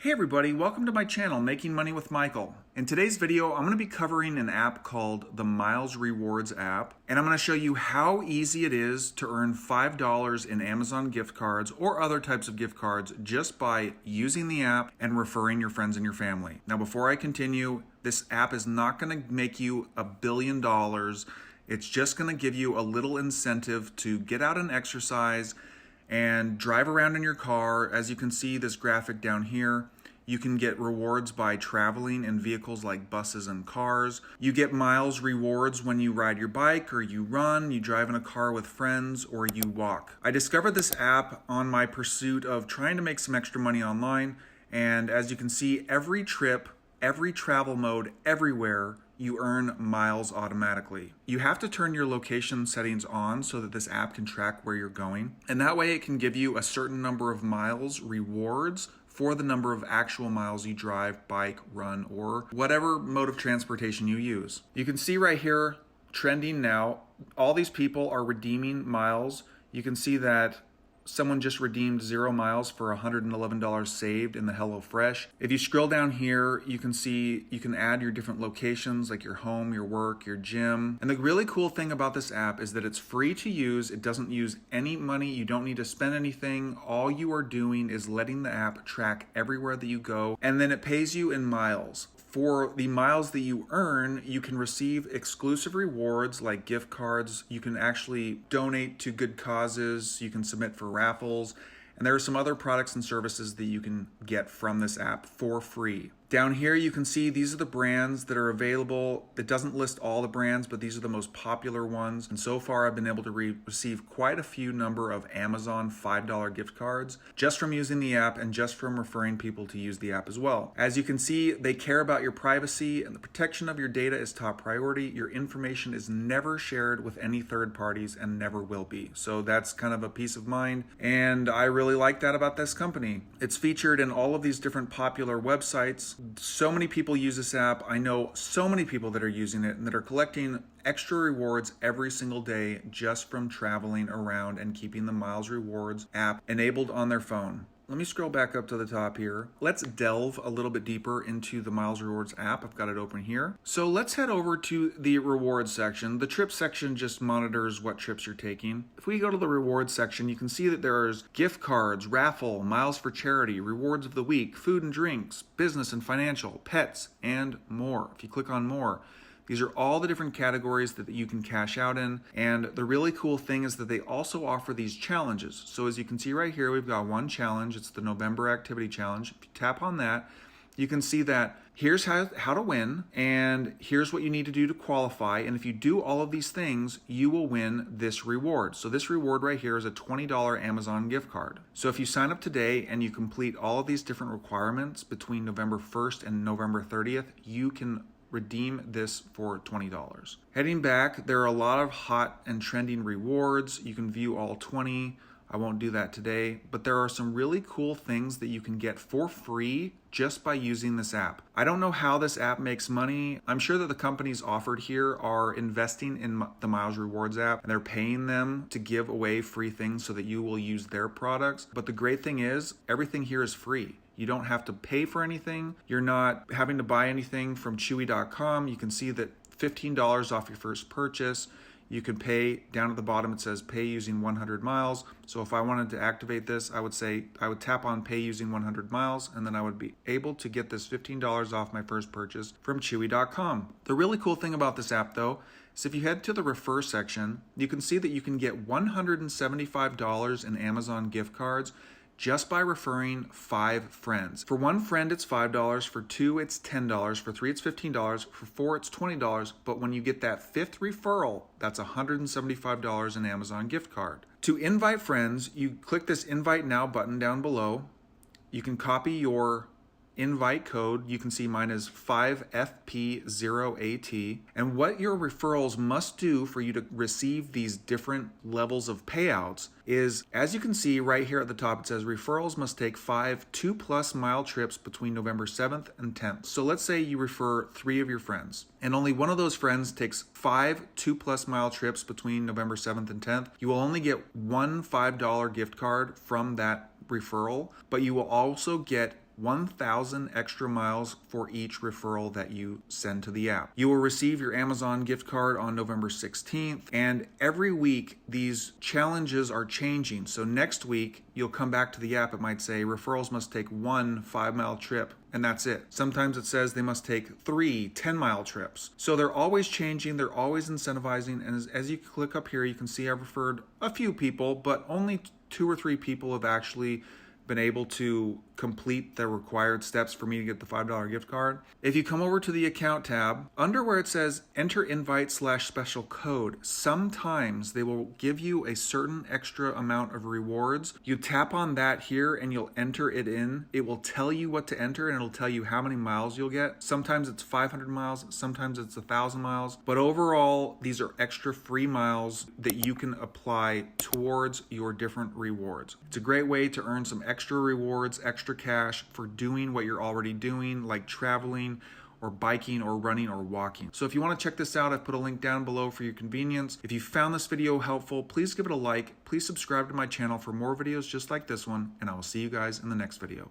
Hey everybody, welcome to my channel, Making Money with Michael. In today's video, I'm going to be covering an app called the Miles Rewards app, and I'm going to show you how easy it is to earn $5 in Amazon gift cards or other types of gift cards just by using the app and referring your friends and your family. Now, before I continue, this app is not going to make you $1 billion. It's just going to give you a little incentive to get out and exercise and drive around in your car. As you can see this graphic down here, you can get rewards by traveling in vehicles like buses and cars. You get miles rewards when you ride your bike or you run, you drive in a car with friends, or you walk. I discovered this app on my pursuit of trying to make some extra money online, and as you can see, every trip, every travel mode, everywhere, you earn miles automatically. You have to turn your location settings on so that this app can track where you're going. And that way it can give you a certain number of miles rewards for the number of actual miles you drive, bike, run, or whatever mode of transportation you use. You can see right here, trending now, all these people are redeeming miles. You can see that someone just redeemed 0 miles for $111 saved in the HelloFresh. If you scroll down here, you can see you can add your different locations like your home, your work, your gym. And the really cool thing about this app is that it's free to use. It doesn't use any money. You don't need to spend anything. All you are doing is letting the app track everywhere that you go, and then it pays you in miles. For the miles that you earn, you can receive exclusive rewards like gift cards. You can actually donate to good causes. You can submit for raffles. And there are some other products and services that you can get from this app for free. Down here, you can see these are the brands that are available. It doesn't list all the brands, but these are the most popular ones. And so far, I've been able to receive quite a few number of Amazon $5 gift cards just from using the app and just from referring people to use the app as well. As you can see, they care about your privacy, and the protection of your data is top priority. Your information is never shared with any third parties and never will be. So that's kind of a peace of mind. And I really like that about this company. It's featured in all of these different popular websites. So many people use this app. I know so many people that are using it and that are collecting extra rewards every single day just from traveling around and keeping the Miles Rewards app enabled on their phone. Let me scroll back up to the top here. Let's delve a little bit deeper into the Miles Rewards app. I've got it open here. So let's head over to the rewards section. The trip section just monitors what trips you're taking. If we go to the rewards section, you can see that there's gift cards, raffle, miles for charity, rewards of the week, food and drinks, business and financial, pets, and more. If you click on more, these are all the different categories that you can cash out in. And the really cool thing is that they also offer these challenges. So as you can see right here, we've got one challenge. It's the November Activity Challenge. If you tap on that, you can see that here's how to win, and here's what you need to do to qualify. And if you do all of these things, you will win this reward. So this reward right here is a $20 Amazon gift card. So if you sign up today and you complete all of these different requirements between November 1st and November 30th, you can redeem this for $20. Heading back, there are a lot of hot and trending rewards. You can view all 20. I won't do that today, but there are some really cool things that you can get for free just by using this app. I don't know how this app makes money. I'm sure that the companies offered here are investing in the Miles Rewards app, and they're paying them to give away free things so that you will use their products. But the great thing is, everything here is free. You don't have to pay for anything. You're not having to buy anything from Chewy.com. You can see that $15 off your first purchase. You can pay, down at the bottom it says pay using 100 miles. So if I wanted to activate this, I would tap on pay using 100 miles, and then I would be able to get this $15 off my first purchase from Chewy.com. The really cool thing about this app though, is if you head to the refer section, you can see that you can get $175 in Amazon gift cards just by referring 5 friends. For 1 friend, it's $5. For 2, it's $10. For 3, it's $15. For 4, it's $20. But when you get that 5th referral, that's $175 in Amazon gift card. To invite friends, you click this Invite Now button down below. You can copy your invite code. You can see mine is 5FP0AT. And what your referrals must do for you to receive these different levels of payouts is, as you can see right here at the top, it says referrals must take 5 2+ mile trips between November 7th and 10th. So let's say you refer 3 of your friends, and only one of those friends takes 5 2+ mile trips between November 7th and 10th. You will only get one $5 gift card from that referral, but you will also get 1,000 extra miles for each referral that you send to the app. You will receive your Amazon gift card on November 16th, and every week these challenges are changing. So next week, you'll come back to the app, it might say referrals must take 1 5-mile trip, and that's it. Sometimes it says they must take 3 10-mile trips. So they're always changing, they're always incentivizing, and as you click up here, you can see I've referred a few people, but only 2 or 3 people have actually been able to complete the required steps for me to get the $5 gift card. If you come over to the account tab, under where it says enter invite/special code, sometimes they will give you a certain extra amount of rewards. You tap on that here and you'll enter it in. It will tell you what to enter and it'll tell you how many miles you'll get. Sometimes it's 500 miles, sometimes it's 1,000 miles, but overall, these are extra free miles that you can apply towards your different rewards. It's a great way to earn some extra rewards, extra cash for doing what you're already doing, like traveling or biking or running or walking. So if you want to check this out, I've put a link down below for your convenience. If you found this video helpful, please give it a like. Please subscribe to my channel for more videos just like this one, and I will see you guys in the next video.